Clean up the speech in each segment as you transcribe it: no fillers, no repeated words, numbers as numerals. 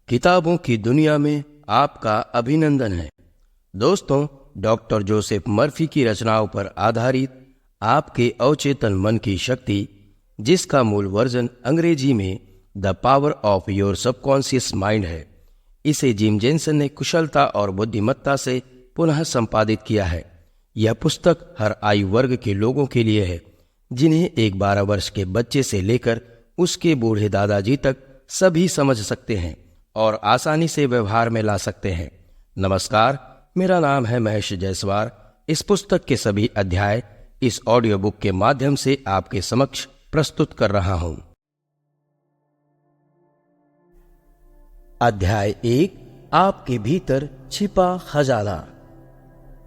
किताबों की दुनिया में आपका अभिनंदन है। दोस्तों, डॉक्टर जोसेफ मर्फी की रचनाओं पर आधारित आपके अवचेतन मन की शक्ति, जिसका मूल वर्जन अंग्रेजी में the power of your subconscious mind है, इसे जिम जेनसन ने कुशलता और बुद्धिमत्ता से पुनः संपादित किया है। यह पुस्तक हर आयु वर्ग के लोगों के लिए है, जिन्हें एक 12 वर्ष के बच्चे से लेकर उसके बूढ़े दादाजी तक सभी समझ सकते हैं और आसानी से व्यवहार में ला सकते हैं। नमस्कार, मेरा नाम है महेश जायसवाल। इस पुस्तक के सभी अध्याय इस ऑडियो बुक के माध्यम से आपके समक्ष प्रस्तुत कर रहा हूं। अध्याय 1, आपके भीतर छिपा खजाना।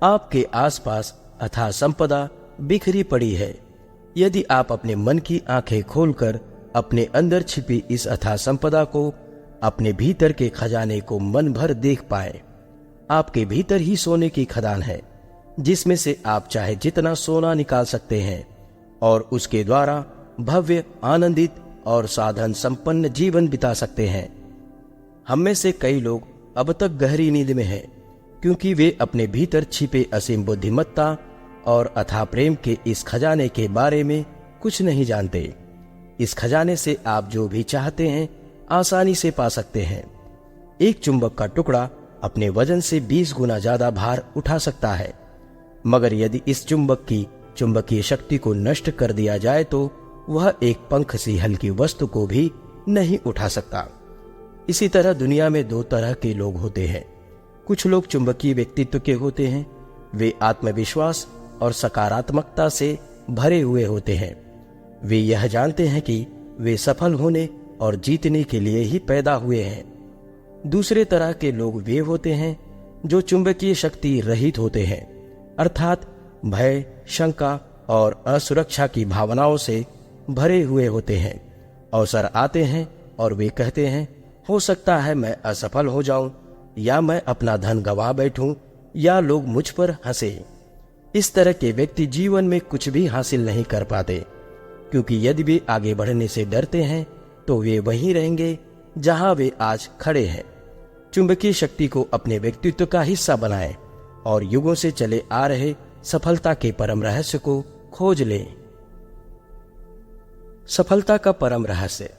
आपके आसपास अथाह संपदा बिखरी पड़ी है। यदि आप अपने मन की आंखें खोलकर अपने अंदर छिपी इस अथाह संपदा को, अपने भीतर के खजाने को मन भर देख पाए, आपके भीतर ही सोने की खदान है, जिसमें से आप चाहे जितना सोना निकाल सकते हैं और उसके द्वारा भव्य, आनंदित और साधन संपन्न जीवन बिता सकते हैं। हम में से कई लोग अब तक गहरी नींद में हैं, क्योंकि वे अपने भीतर छिपे असीम बुद्धिमत्ता और अथाह प्रेम के इस खजाने के बारे में कुछ नहीं जानते। इस खजाने से आप जो भी चाहते हैं आसानी से पा सकते हैं। एक चुंबक का टुकड़ा अपने वजन से 20 गुना ज्यादा भार उठा सकता है, मगर यदि इस चुंबक की चुंबकीय शक्ति को नष्ट कर दिया जाए तो वह एक पंख सी हल्की वस्तु को भी नहीं उठा सकता। इसी तरह दुनिया में 2 तरह के लोग होते हैं। कुछ लोग चुंबकीय व्यक्तित्व के होते हैं। वे आत्मविश्वास और सकारात्मकता से भरे हुए होते हैं। वे यह जानते हैं कि वे सफल होने और जीतने के लिए ही पैदा हुए हैं। दूसरे तरह के लोग वे होते हैं जो चुंबकीय शक्ति रहित होते हैं, अर्थात भय, शंका और असुरक्षा की भावनाओं से भरे हुए होते हैं। अवसर आते हैं और वे कहते हैं, हो सकता है मैं असफल हो जाऊं, या मैं अपना धन गंवा बैठूं, या लोग मुझ पर हंसे। इस तरह के व्यक्ति जीवन में कुछ भी हासिल नहीं कर पाते, क्योंकि यदि वे आगे बढ़ने से डरते हैं तो वे वहीं रहेंगे जहां वे आज खड़े हैं। चुंबकीय शक्ति को अपने व्यक्तित्व का हिस्सा बनाएं और युगों से चले आ रहे सफलता के परम रहस्य को खोज लें। सफलता का परम रहस्य।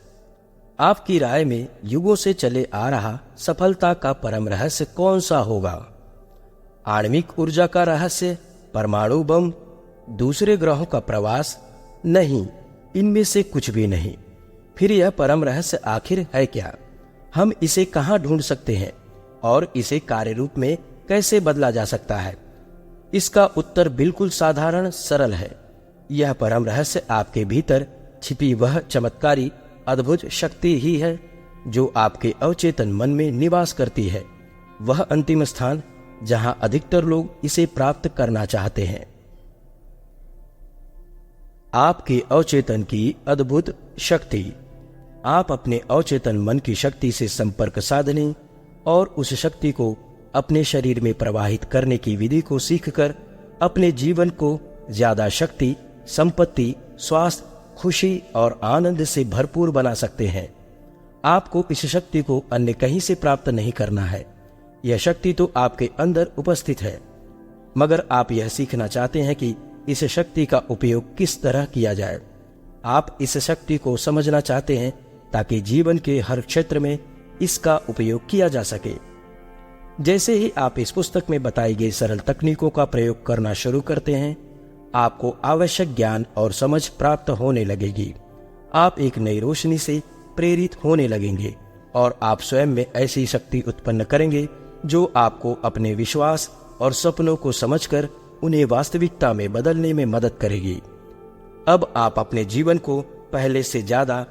आपकी राय में युगों से चले आ रहा सफलता का परम रहस्य कौन सा होगा? आणविक ऊर्जा का रहस्य, परमाणु बम, दूसरे ग्रहों का प्रवास? नहीं, इनमें से कुछ भी नहीं। फिर यह परम रहस्य आखिर है क्या? हम इसे कहां ढूंढ सकते हैं और इसे कार्य रूप में कैसे बदला जा सकता है? इसका उत्तर बिल्कुल साधारण, सरल है। यह परम रहस्य आपके भीतर छिपी वह चमत्कारी अद्भुत शक्ति ही है जो आपके अवचेतन मन में निवास करती है। वह अंतिम स्थान जहां अधिकतर लोग इसे प्राप्त करना चाहते हैं। आपके अवचेतन की अद्भुत शक्ति। आप अपने अवचेतन मन की शक्ति से संपर्क साधने और उस शक्ति को अपने शरीर में प्रवाहित करने की विधि को सीखकर अपने जीवन को ज्यादा शक्ति, संपत्ति, स्वास्थ्य, खुशी और आनंद से भरपूर बना सकते हैं। आपको इस शक्ति को अन्य कहीं से प्राप्त नहीं करना है। यह शक्ति तो आपके अंदर उपस्थित है, मगर आप यह सीखना चाहते हैं कि इस शक्ति का उपयोग किस तरह किया जाए। आप इस शक्ति को समझना चाहते हैं ताकि जीवन के हर क्षेत्र में इसका उपयोग किया जा सके। जैसे ही आप इस पुस्तक में बताई गई सरल तकनीकों का प्रयोग करना शुरू करते हैं, आपको आवश्यक ज्ञान और समझ प्राप्त होने लगेगी। आप एक नई रोशनी से प्रेरित होने लगेंगे और आप स्वयं में ऐसी शक्ति उत्पन्न करेंगे जो आपको अपने विश्वास और सपनों को समझकर उन्हें वास्तविकता में बदलने में मदद करेगी। अब आप अपने जीवन को पहले से ज्यादा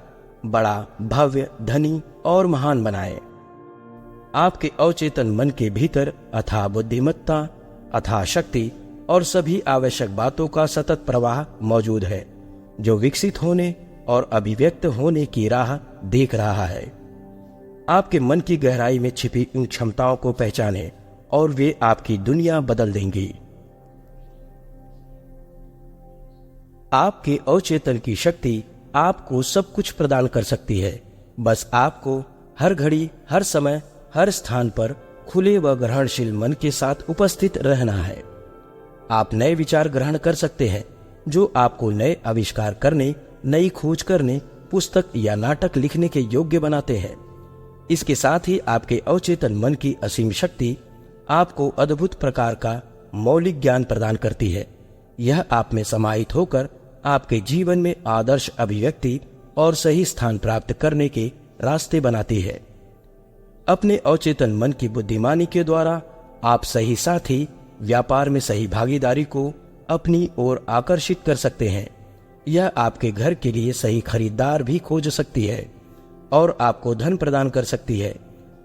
बड़ा, भव्य, धनी और महान बनाएं। आपके अवचेतन मन के भीतर अथाह बुद्धिमत्ता, अथाह शक्ति और सभी आवश्यक बातों का सतत प्रवाह मौजूद है, जो विकसित होने और अभिव्यक्त होने की राह देख रहा है। आपके मन की गहराई में छिपी उन क्षमताओं को पहचानें और वे आपकी दुनिया बदल देंगी। आपके अवचेतन की शक्ति आपको सब कुछ प्रदान कर सकती है। बस आपको हर घड़ी, हर समय, हर स्थान पर खुले व ग्रहणशील मन के साथ उपस्थित रहना है। आप नए विचार ग्रहण कर सकते हैं जो आपको नए आविष्कार करने, नई खोज करने, पुस्तक या नाटक लिखने के योग्य बनाते हैं। इसके साथ ही आपके अवचेतन मन की असीम शक्ति आपको अद्भुत प्रकार का मौलिक ज्ञान प्रदान करती है। यह आप में समाहित होकर आपके जीवन में आदर्श अभिव्यक्ति और सही स्थान प्राप्त करने के रास्ते बनाती है। अपने अवचेतन मन की बुद्धिमानी के द्वारा आप सही साथी, व्यापार में सही भागीदारी को अपनी ओर आकर्षित कर सकते हैं। यह आपके घर के लिए सही खरीदार भी खोज सकती है और आपको धन प्रदान कर सकती है।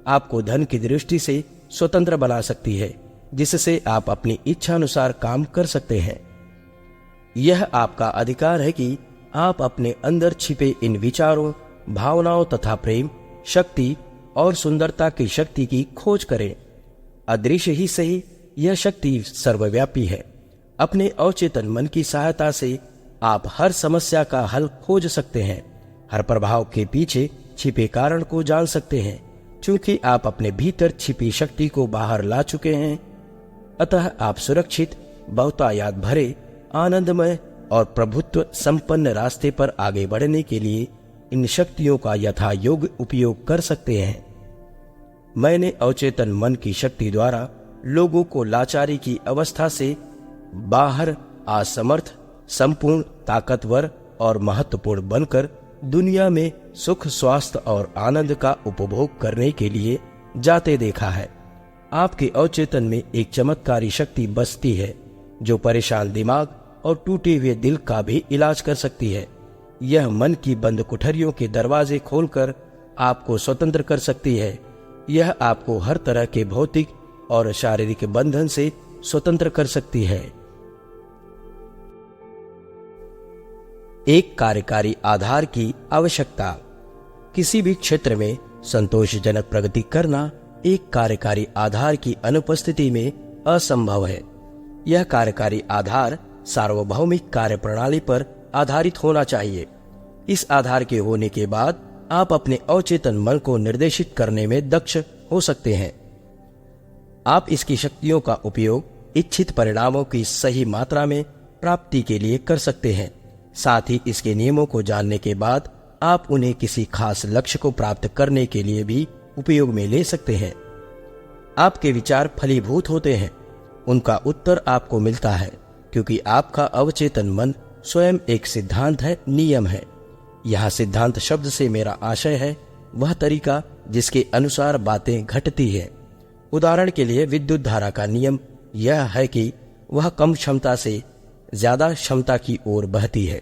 आपको धन की दृष्टि से स्वतंत्र बना सकती है, जिससे आप अपनी इच्छा अनुसार काम कर सकते हैं। यह आपका अधिकार है कि आप अपने अंदर छिपे इन विचारों, भावनाओं तथा प्रेम, शक्ति और सुंदरता की शक्ति की खोज करें। अदृश्य ही सही, यह शक्ति सर्वव्यापी है। अपने अवचेतन मन की सहायता से आप हर समस्या का हल खोज सकते हैं, हर प्रभाव के पीछे छिपे कारण को जान सकते हैं। चूंकि आप अपने भीतर छिपी शक्ति को बाहर ला चुके हैं, अतः आप सुरक्षित, बहुतायात भरे, आनंदमय और प्रभुत्व संपन्न रास्ते पर आगे बढ़ने के लिए इन शक्तियों का यथा योग्य उपयोग कर सकते हैं। मैंने अवचेतन मन की शक्ति द्वारा लोगों को लाचारी की अवस्था से बाहर असमर्थ, संपूर्ण, ताकतवर और महत्वपूर्ण बनकर दुनिया में सुख, स्वास्थ्य और आनंद का उपभोग करने के लिए जाते देखा है। आपके अवचेतन में एक चमत्कारी शक्ति बसती है जो परेशान दिमाग और टूटे हुए दिल का भी इलाज कर सकती है। यह मन की बंद कुठरियों के दरवाजे खोलकर आपको स्वतंत्र कर सकती है। यह आपको हर तरह के भौतिक और शारीरिक बंधन से स्वतंत्र कर सकती है। एक कार्यकारी आधार की आवश्यकता। किसी भी क्षेत्र में संतोषजनक प्रगति करना एक कार्यकारी आधार की अनुपस्थिति में असंभव है। यह कार्यकारी आधार सार्वभौमिक कार्यप्रणाली पर आधारित होना चाहिए। इस आधार के होने के बाद आप अपने अवचेतन मन को निर्देशित करने में दक्ष हो सकते हैं। आप इसकी शक्तियों का उपयोग इच्छित परिणामों की सही मात्रा में प्राप्ति के लिए कर सकते हैं। साथ ही इसके नियमों को जानने के बाद आप उन्हें किसी खास लक्ष्य को प्राप्त करने के लिए भी उपयोग में ले सकते हैं। आपके विचार फलीभूत होते हैं, उनका उत्तर आपको मिलता है, क्योंकि आपका अवचेतन मन स्वयं एक सिद्धांत है, नियम है। यहाँ सिद्धांत शब्द से मेरा आशय है वह तरीका जिसके अनुसार बातें घटती है। उदाहरण के लिए विद्युत धारा का नियम यह है कि वह कम क्षमता से ज्यादा क्षमता की ओर बहती है।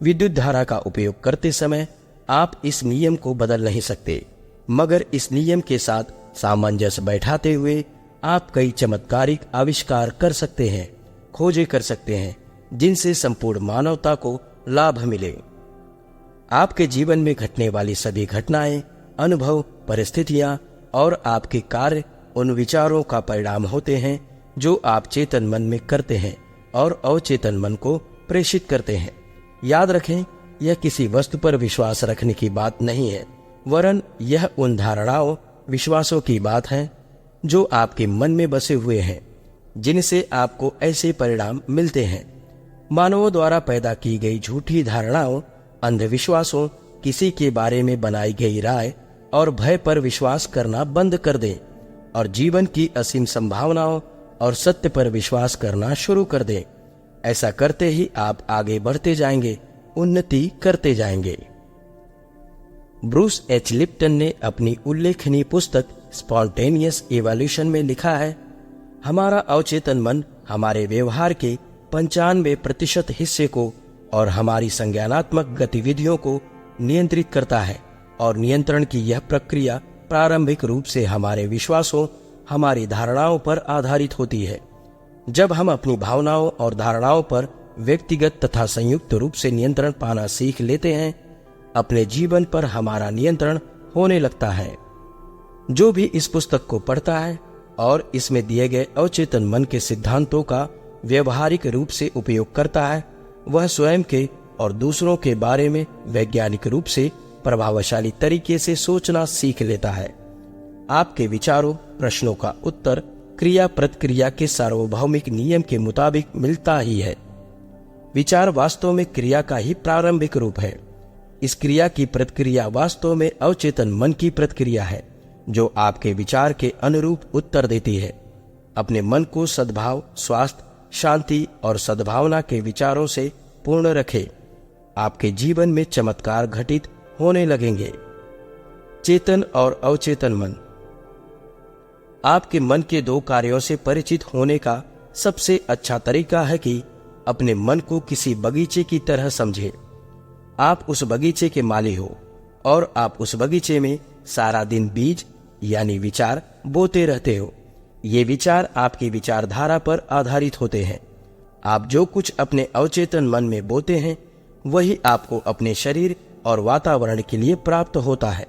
विद्युत धारा का उपयोग करते समय आप इस नियम को बदल नहीं सकते, मगर इस नियम के साथ सामंजस्य बैठाते हुए आप कई चमत्कारिक आविष्कार कर सकते हैं, खोजें कर सकते हैं, जिनसे संपूर्ण मानवता को लाभ मिले। आपके जीवन में घटने वाली सभी घटनाएं, अनुभव, परिस्थितियां और आपके कार्य उन विचारों का परिणाम होते हैं जो आप चेतन मन में करते हैं और अवचेतन मन को प्रेषित करते हैं। याद रखें, यह किसी वस्तु पर विश्वास रखने की बात नहीं है, वरन यह उन धारणाओं, विश्वासों की बात है जो आपके मन में बसे हुए हैं, जिनसे आपको ऐसे परिणाम मिलते हैं। मानवों द्वारा पैदा की गई झूठी धारणाओं, अंधविश्वासों, किसी के बारे में बनाई गई राय और भय पर विश्वास करना बंद कर दें और जीवन की असीम संभावनाओं और सत्य पर विश्वास करना शुरू कर दें। ऐसा करते ही आप आगे बढ़ते जाएंगे, उन्नति करते जाएंगे। ब्रूस एच लिप्टन ने अपनी उल्लेखनीय पुस्तक स्पॉन्टेनियस इवोल्यूशन में लिखा है, हमारा अवचेतन मन हमारे व्यवहार के 95% हिस्से को और हमारी संज्ञानात्मक गतिविधियों को नियंत्रित करता है और नियंत्रण की यह प्रक्रिया प्रारंभिक रूप से हमारे विश्वासों, हमारी धारणाओं पर आधारित होती है। जब हम अपनी भावनाओं और धारणाओं पर व्यक्तिगत तथा संयुक्त रूप से नियंत्रण पाना सीख लेते हैं, अपने जीवन पर हमारा नियंत्रण होने लगता है। जो भी इस पुस्तक को पढ़ता है और इसमें दिए गए अवचेतन मन के सिद्धांतों का व्यवहारिक रूप से उपयोग करता है, वह स्वयं के और दूसरों के बारे में वैज्ञानिक रूप से प्रभावशाली तरीके से सोचना सीख लेता है। आपके विचारों, प्रश्नों का उत्तर क्रिया प्रतिक्रिया के सार्वभौमिक नियम के मुताबिक मिलता ही है। विचार वास्तव में क्रिया का ही प्रारंभिक रूप है। इस क्रिया की प्रतिक्रिया वास्तव में अवचेतन मन की प्रतिक्रिया है, जो आपके विचार के अनुरूप उत्तर देती है। अपने मन को सद्भाव, स्वास्थ्य, शांति और सद्भावना के विचारों से पूर्ण रखें। आपके जीवन में चमत्कार घटित होने लगेंगे। चेतन और अवचेतन मन। आपके मन के दो कार्यों से परिचित होने का सबसे अच्छा तरीका है कि अपने मन को किसी बगीचे की तरह समझें। आप उस बगीचे के माली हो और आप उस बगीचे में सारा दिन बीज यानी विचार बोते रहते हो। ये विचार आपकी विचारधारा पर आधारित होते हैं। आप जो कुछ अपने अवचेतन मन में बोते हैं, वही आपको अपने शरीर और वातावरण के लिए प्राप्त होता है।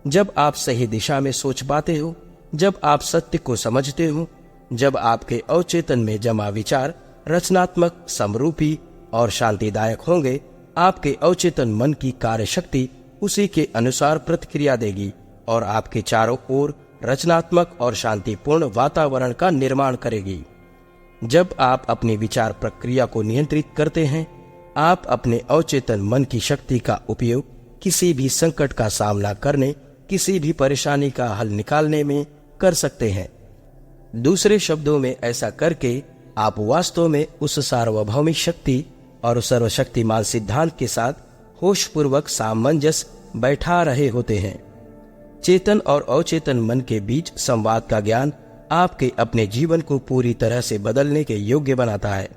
जब आप सही दिशा में सोच पाते हो, जब आप सत्य को समझते हो, जब आपके अवचेतन में जमा विचार रचनात्मक, समरूपी और शांतिदायक होंगे, आपके अवचेतन मन की कार्य शक्ति उसी के अनुसार प्रतिक्रिया देगी और आपके चारों ओर रचनात्मक और शांतिपूर्ण वातावरण का निर्माण करेगी। जब आप अपनी विचार प्रक्रिया को नियंत्रित करते हैं, आप अपने अवचेतन मन की शक्ति का उपयोग किसी भी संकट का सामना करने, किसी भी परेशानी का हल निकालने में कर सकते हैं। दूसरे शब्दों में, ऐसा करके आप वास्तव में उस सार्वभौमिक शक्ति और सर्वशक्तिमान सिद्धांत के साथ होशपूर्वक सामंजस्य बैठा रहे होते हैं। चेतन और अवचेतन मन के बीच संवाद का ज्ञान आपके अपने जीवन को पूरी तरह से बदलने के योग्य बनाता है।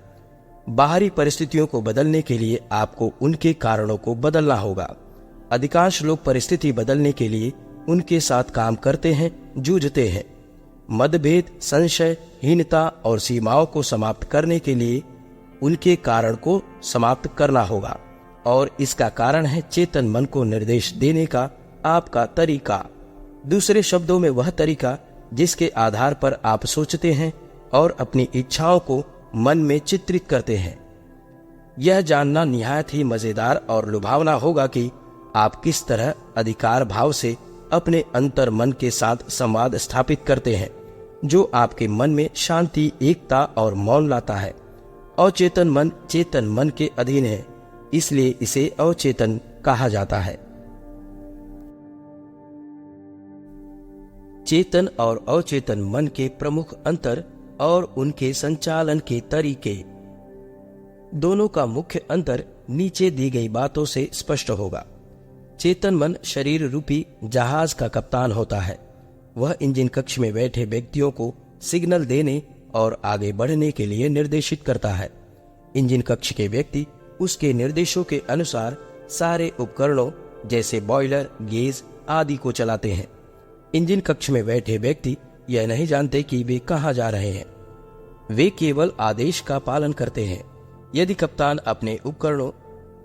बाहरी परिस्थितियों को बदलने के लिए आपको उनके कारणों को बदलना होगा। अधिकांश लोग परिस्थिति बदलने के लिए उनके साथ काम करते हैं, जूझते हैं। मतभेद, संशय, हीनता और सीमाओं को समाप्त करने के लिए उनके कारण को समाप्त करना होगा, और इसका कारण है चेतन मन को निर्देश देने का आपका तरीका। दूसरे शब्दों में, वह तरीका जिसके आधार पर आप सोचते हैं और अपनी इच्छाओं को मन में चित्रित करते हैं। यह जानना निहायत ही मजेदार और लुभावना होगा कि आप किस तरह अधिकार भाव से अपने अंतर मन के साथ संवाद स्थापित करते हैं, जो आपके मन में शांति, एकता और मौन लाता है। अवचेतन मन चेतन मन के अधीन है, इसलिए इसे अवचेतन कहा जाता है। चेतन और अवचेतन मन के प्रमुख अंतर और उनके संचालन के तरीके। दोनों का मुख्य अंतर नीचे दी गई बातों से स्पष्ट होगा। चेतन मन शरीर रूपी जहाज का कप्तान होता है। वह इंजन कक्ष में बैठे व्यक्तियों को सिग्नल देने और आगे बढ़ने के लिए निर्देशित करता है। इंजन कक्ष के व्यक्ति उसके निर्देशों के अनुसार सारे उपकरणों जैसे बॉयलर, गेज आदि को चलाते हैं। इंजन कक्ष में बैठे व्यक्ति यह नहीं जानते कि वे कहां जा रहे हैं। वे केवल आदेश का पालन करते हैं। यदि कप्तान अपने उपकरणों,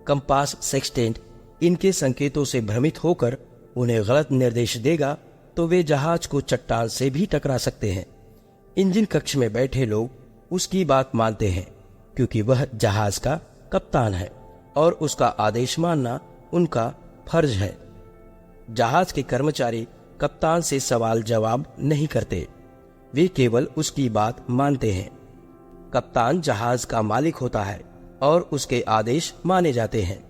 कंपास, सेक्सटेंट इनके संकेतों से भ्रमित होकर उन्हें गलत निर्देश देगा, तो वे जहाज को चट्टान से भी टकरा सकते हैं। इंजन कक्ष में बैठे लोग उसकी बात मानते हैं, क्योंकि वह जहाज का कप्तान है और उसका आदेश मानना उनका फर्ज है। जहाज के कर्मचारी कप्तान से सवाल जवाब नहीं करते, वे केवल उसकी बात मानते हैं। कप्तान जहाज का मालिक होता है और उसके आदेश माने जाते हैं।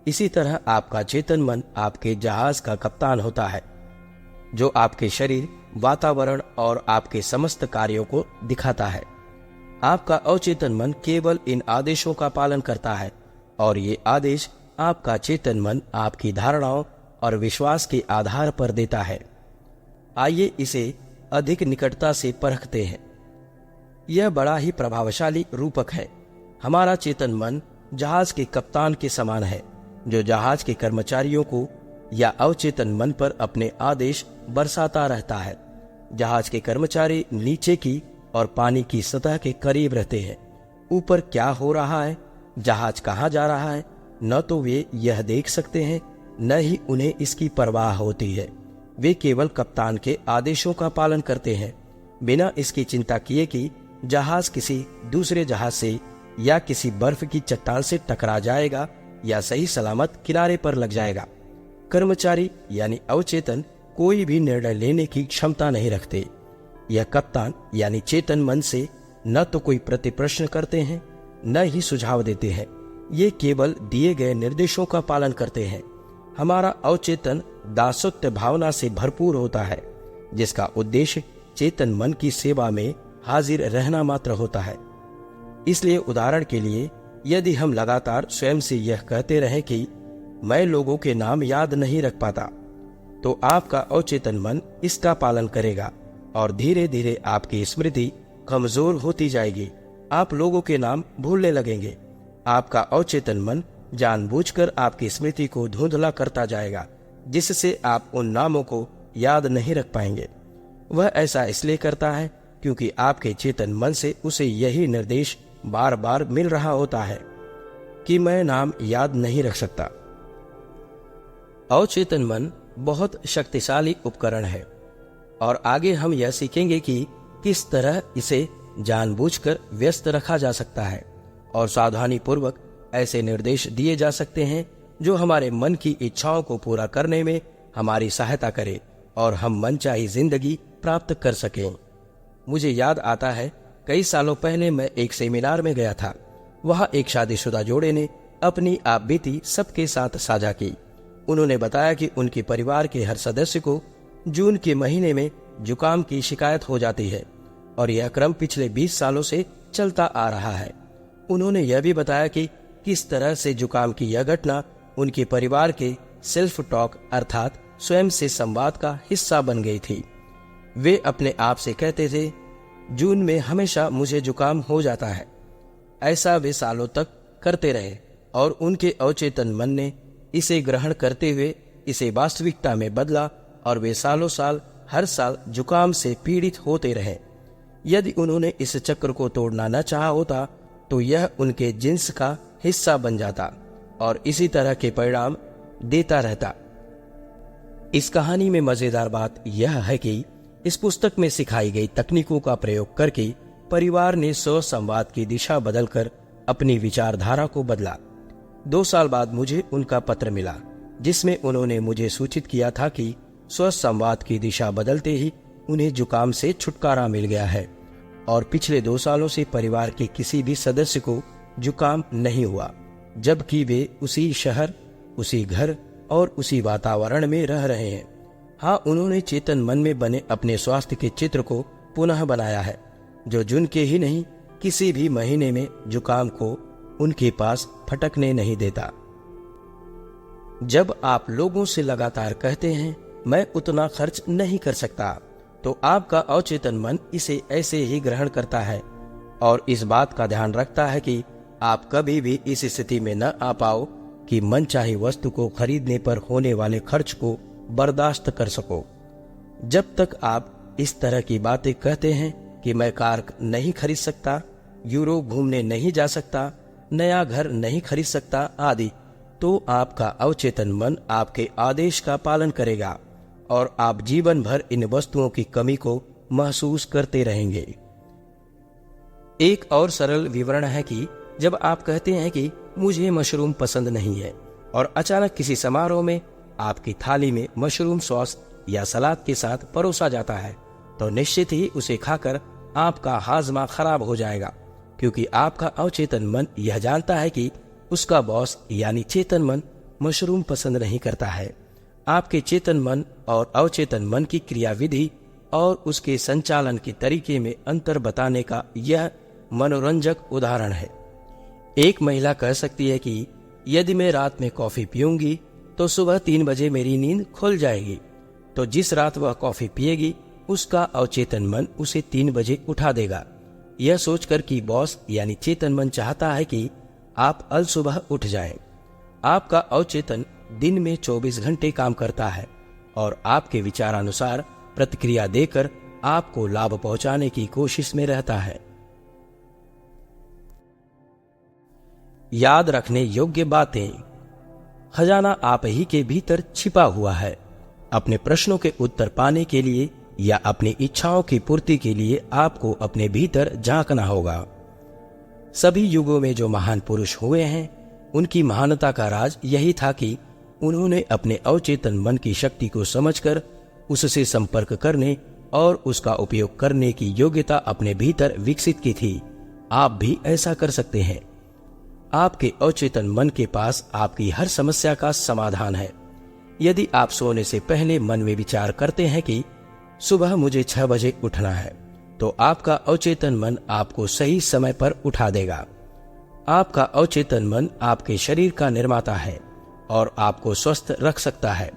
इसी तरह आपका चेतन मन आपके जहाज का कप्तान होता है, जो आपके शरीर, वातावरण और आपके समस्त कार्यों को दिखाता है। आपका अवचेतन मन केवल इन आदेशों का पालन करता है, और ये आदेश आपका चेतन मन आपकी धारणाओं और विश्वास के आधार पर देता है। आइए इसे अधिक निकटता से परखते हैं। यह बड़ा ही प्रभावशाली रूपक है। हमारा चेतन मन जहाज के कप्तान के समान है, जो जहाज के कर्मचारियों को या अवचेतन मन पर अपने आदेश बरसाता रहता है। जहाज के कर्मचारी नीचे की और पानी की सतह के करीब रहते हैं। ऊपर क्या हो रहा है, जहाज कहाँ जा रहा है, न तो वे यह देख सकते हैं, न ही उन्हें इसकी परवाह होती है। वे केवल कप्तान के आदेशों का पालन करते हैं, बिना इसकी चिंता किए कि जहाज किसी दूसरे जहाज से या किसी बर्फ की चट्टान से टकरा जाएगा या सही सलामत किनारे पर लग जाएगा। कर्मचारी यानी अवचेतन कोई भी निर्णय लेने की क्षमता नहीं रखते। यह कप्तान यानी चेतन मन से न तो कोई प्रति प्रश्न करते हैं, न ही सुझाव देते हैं। ये केवल दिए गए निर्देशों का पालन करते हैं। हमारा अवचेतन दासत्व भावना से भरपूर होता है, जिसका उद्देश्य चेतन मन की सेवा में हाजिर रहना मात्र होता है। इसलिए उदाहरण के लिए, यदि हम लगातार स्वयं से यह कहते रहें कि मैं लोगों के नाम याद नहीं रख पाता, तो आपका अवचेतन मन इसका पालन करेगा और धीरे धीरे आपकी स्मृति कमजोर होती जाएगी। आप लोगों के नाम भूलने लगेंगे। आपका अवचेतन मन जानबूझकर आपकी स्मृति को धुंधला करता जाएगा, जिससे आप उन नामों को याद नहीं रख पाएंगे। वह ऐसा इसलिए करता है क्योंकि आपके चेतन मन से उसे यही निर्देश बार बार मिल रहा होता है कि मैं नाम याद नहीं रख सकता। अवचेतन मन बहुत शक्तिशाली उपकरण है और आगे हम यह सीखेंगे कि किस तरह इसे जानबूझकर व्यस्त रखा जा सकता है और सावधानी पूर्वक ऐसे निर्देश दिए जा सकते हैं जो हमारे मन की इच्छाओं को पूरा करने में हमारी सहायता करे और हम मनचाही जिंदगी प्राप्त कर सकें। मुझे याद आता है, कई सालों पहले मैं एक सेमिनार में गया था। वहां एक शादीशुदा जोड़े ने अपनी आप बीती सबके साथ साझा की। उन्होंने बताया कि उनके परिवार के हर सदस्य को जून के महीने में जुकाम की शिकायत हो जाती है और यह क्रम पिछले 20 सालों से चलता आ रहा है। उन्होंने यह भी बताया कि किस तरह से जुकाम की यह घटना उनके परिवार के सेल्फ टॉक अर्थात स्वयं से संवाद का हिस्सा बन गई थी। वे अपने आप से कहते थे, जून में हमेशा मुझे जुकाम हो जाता है। ऐसा वे सालों तक करते रहे और उनके अवचेतन मन ने इसे ग्रहण करते हुए इसे वास्तविकता में बदला और वे सालों साल हर साल जुकाम से पीड़ित होते रहे। यदि उन्होंने इस चक्र को तोड़ना न चाहा होता तो यह उनके जिन्स का हिस्सा बन जाता और इसी तरह के परिणाम देता रहता। इस कहानी में मजेदार बात यह है कि इस पुस्तक में सिखाई गई तकनीकों का प्रयोग करके परिवार ने स्वसंवाद की दिशा बदलकर अपनी विचारधारा को बदला। 2 साल बाद मुझे उनका पत्र मिला, जिसमें उन्होंने मुझे सूचित किया था कि स्वसंवाद की दिशा बदलते ही उन्हें जुकाम से छुटकारा मिल गया है और पिछले 2 सालों से परिवार के किसी भी सदस्य को जुकाम नहीं हुआ, जबकि वे उसी शहर, उसी घर और उसी वातावरण में रह रहे हैं। हाँ, उन्होंने चेतन मन में बने अपने स्वास्थ्य के चित्र को पुनः बनाया है, जो जून के ही नहीं किसी भी महीने में जुकाम को उनके पास फटकने नहीं देता। जब आप लोगों से लगातार कहते हैं मैं उतना खर्च नहीं कर सकता, तो आपका अवचेतन मन इसे ऐसे ही ग्रहण करता है और इस बात का ध्यान रखता है कि आप कभी भी इस स्थिति में न आ पाओ कि मनचाही वस्तु को खरीदने पर होने वाले खर्च को बर्दाश्त कर सको। जब तक आप इस तरह की बातें कहते हैं कि मैं कार नहीं खरीद सकता, यूरोप घूमने नहीं जा सकता, नया घर नहीं खरीद सकता आदि, तो आपका अवचेतन मन आपके आदेश का पालन करेगा और आप जीवन भर इन वस्तुओं की कमी को महसूस करते रहेंगे। एक और सरल विवरण है कि जब आप कहते हैं कि मुझे मशरूम पसंद नहीं है और अचानक किसी समारोह में आपकी थाली में मशरूम सॉस या सलाद के साथ परोसा जाता है, तो निश्चित ही उसे खाकर आपका हाजमा खराब हो जाएगा, क्योंकि आपका अवचेतन मन यह जानता है कि उसका बॉस यानी चेतन मन मशरूम पसंद नहीं करता है। आपके चेतन मन और अवचेतन मन की क्रियाविधि और उसके संचालन के तरीके में अंतर बताने का यह मनोरंजक उदाहरण है। एक महिला कह सकती है कि यदि मैं रात में कॉफी पीऊंगी तो सुबह 3 बजे मेरी नींद खुल जाएगी, तो जिस रात वह कॉफी पिएगी उसका अवचेतन मन उसे 3 बजे उठा देगा, यह सोचकर कि बॉस यानी चेतन मन चाहता है कि आप अल सुबह उठ जाएं। आपका अवचेतन दिन में 24 घंटे काम करता है और आपके विचारानुसार प्रतिक्रिया देकर आपको लाभ पहुंचाने की कोशिश में रहता है। याद रखने योग्य बातें। खजाना आप ही के भीतर छिपा हुआ है। अपने प्रश्नों के उत्तर पाने के लिए या अपनी इच्छाओं की पूर्ति के लिए आपको अपने भीतर झांकना होगा। सभी युगों में जो महान पुरुष हुए हैं, उनकी महानता का राज यही था कि उन्होंने अपने अवचेतन मन की शक्ति को समझकर उससे संपर्क करने और उसका उपयोग करने की योग्यता अपने भीतर विकसित की थी। आप भी ऐसा कर सकते हैं। आपके अवचेतन मन के पास आपकी हर समस्या का समाधान है। यदि आप सोने से पहले मन में विचार करते हैं कि सुबह मुझे 6 बजे उठना है, तो आपका अवचेतन मन आपको सही समय पर उठा देगा। आपका अवचेतन मन आपके शरीर का निर्माता है और आपको स्वस्थ रख सकता है।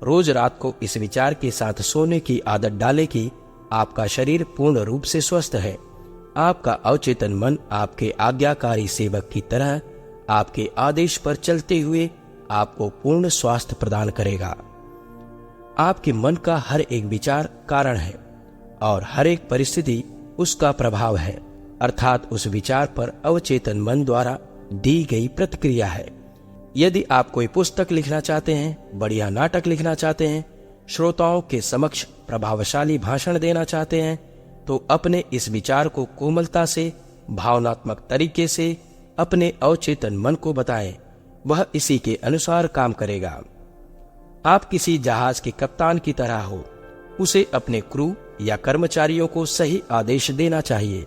रोज रात को इस विचार के साथ सोने की आदत डालें कि आपका शरीर पूर्ण रूप से स्वस्थ है। आपका अवचेतन मन आपके आज्ञाकारी सेवक की तरह आपके आदेश पर चलते हुए आपको पूर्ण स्वास्थ्य प्रदान करेगा। आपके मन का हर एक विचार कारण है और हर एक परिस्थिति उसका प्रभाव है, अर्थात उस विचार पर अवचेतन मन द्वारा दी गई प्रतिक्रिया है। यदि आप कोई पुस्तक लिखना चाहते हैं, बढ़िया नाटक लिखना चाहते हैं, श्रोताओं के समक्ष प्रभावशाली भाषण देना चाहते हैं, तो अपने इस विचार को कोमलता से, भावनात्मक तरीके से अपने अवचेतन मन को बताएं। वह इसी के अनुसार काम करेगा। आप किसी जहाज के कप्तान की तरह हो। उसे अपने क्रू या कर्मचारियों को सही आदेश देना चाहिए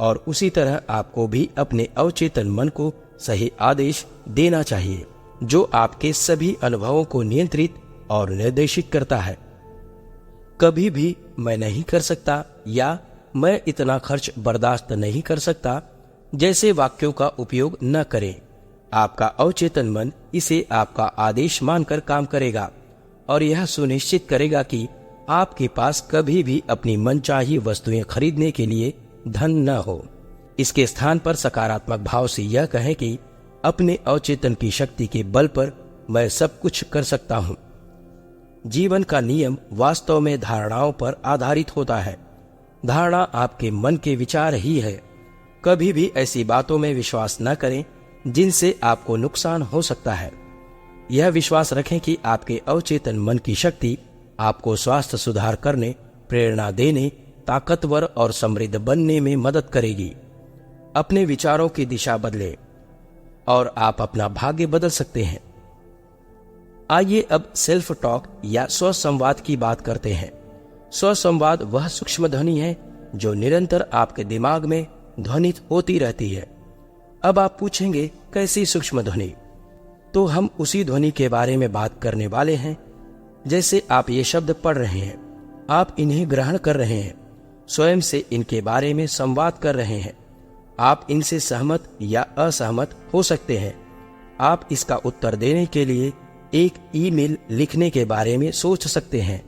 और उसी तरह आपको भी अपने अवचेतन मन को सही आदेश देना चाहिए, जो आपके सभी अनुभवों को नियंत्रित और निर्देशित करता है। कभी भी मैं नहीं कर सकता या मैं इतना खर्च बर्दाश्त नहीं कर सकता जैसे वाक्यों का उपयोग न करें। आपका अवचेतन मन इसे आपका आदेश मानकर काम करेगा और यह सुनिश्चित करेगा कि आपके पास कभी भी अपनी मनचाही वस्तुएं खरीदने के लिए धन न हो। इसके स्थान पर सकारात्मक भाव से यह कहें कि अपने अवचेतन की शक्ति के बल पर मैं सब कुछ कर सकता हूँ। जीवन का नियम वास्तव में धारणाओं पर आधारित होता है। धारणा आपके मन के विचार ही है। कभी भी ऐसी बातों में विश्वास न करें जिनसे आपको नुकसान हो सकता है। यह विश्वास रखें कि आपके अवचेतन मन की शक्ति आपको स्वास्थ्य सुधार करने, प्रेरणा देने, ताकतवर और समृद्ध बनने में मदद करेगी। अपने विचारों की दिशा बदलें और आप अपना भाग्य बदल सकते हैं। आइए अब सेल्फ टॉक या स्व संवाद की बात करते हैं। स्व संवाद वह सूक्ष्म ध्वनि है जो निरंतर आपके दिमाग में ध्वनित होती रहती है। अब आप पूछेंगे, कैसी सूक्ष्म ध्वनि? तो हम उसी ध्वनि के बारे में बात करने वाले हैं। जैसे आप ये शब्द पढ़ रहे हैं, आप इन्हें ग्रहण कर रहे हैं, स्वयं से इनके बारे में संवाद कर रहे हैं। आप इनसे सहमत या असहमत हो सकते हैं। आप इसका उत्तर देने के लिए एक ईमेल लिखने के बारे में सोच सकते हैं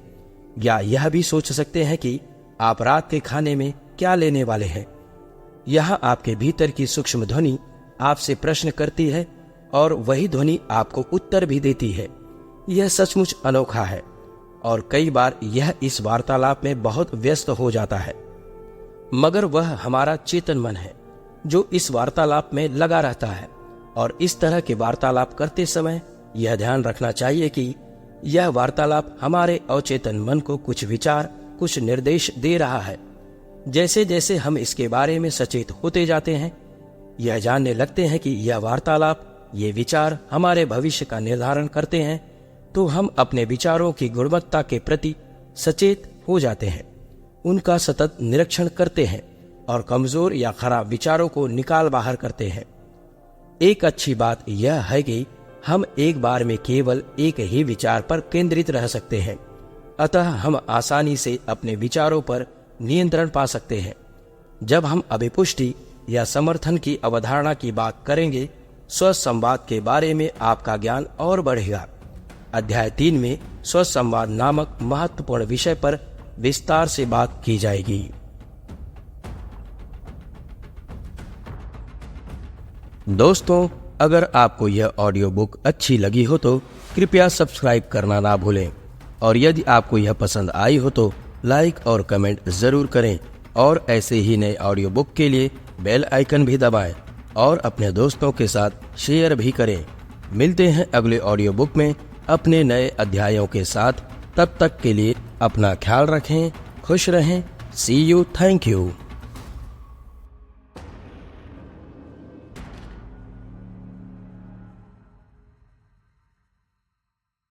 या यह भी सोच सकते हैं कि आप रात के खाने में क्या लेने वाले हैं। यहाँ आपके भीतर की सूक्ष्म ध्वनि आपसे प्रश्न करती है और वही ध्वनि आपको उत्तर भी देती है। यह सचमुच अनोखा है और कई बार यह इस वार्तालाप में बहुत व्यस्त हो जाता है, मगर वह हमारा चेतन मन है जो इस वार्तालाप में लगा रहता है। और इस तरह के वार्तालाप करते समय यह ध्यान रखना चाहिए कि यह वार्तालाप हमारे अवचेतन मन को कुछ विचार, कुछ निर्देश दे रहा है। जैसे जैसे हम इसके बारे में सचेत होते जाते हैं, यह जानने लगते हैं कि यह वार्तालाप, ये विचार हमारे भविष्य का निर्धारण करते हैं, तो हम अपने विचारों की गुणवत्ता के प्रति सचेत हो जाते हैं, उनका सतत निरीक्षण करते हैं और कमजोर या खराब विचारों को निकाल बाहर करते हैं। एक अच्छी बात यह है कि हम एक बार में केवल एक ही विचार पर केंद्रित रह सकते हैं, अतः हम आसानी से अपने विचारों पर नियंत्रण पा सकते हैं। जब हम अभिपुष्टि या समर्थन की अवधारणा की बात करेंगे, स्व संवाद के बारे में आपका ज्ञान और बढ़ेगा। अध्याय 3 में स्व संवाद नामक महत्वपूर्ण विषय पर विस्तार से बात की जाएगी। दोस्तों, अगर आपको यह ऑडियो बुक अच्छी लगी हो तो कृपया सब्सक्राइब करना ना भूलें और यदि आपको यह पसंद आई हो तो लाइक और कमेंट जरूर करें और ऐसे ही नए ऑडियो बुक के लिए बेल आइकन भी दबाएं और अपने दोस्तों के साथ शेयर भी करें। मिलते हैं अगले ऑडियो बुक में अपने नए अध्यायों के साथ। तब तक के लिए अपना ख्याल रखें, खुश रहें। सी यू, थैंक यू।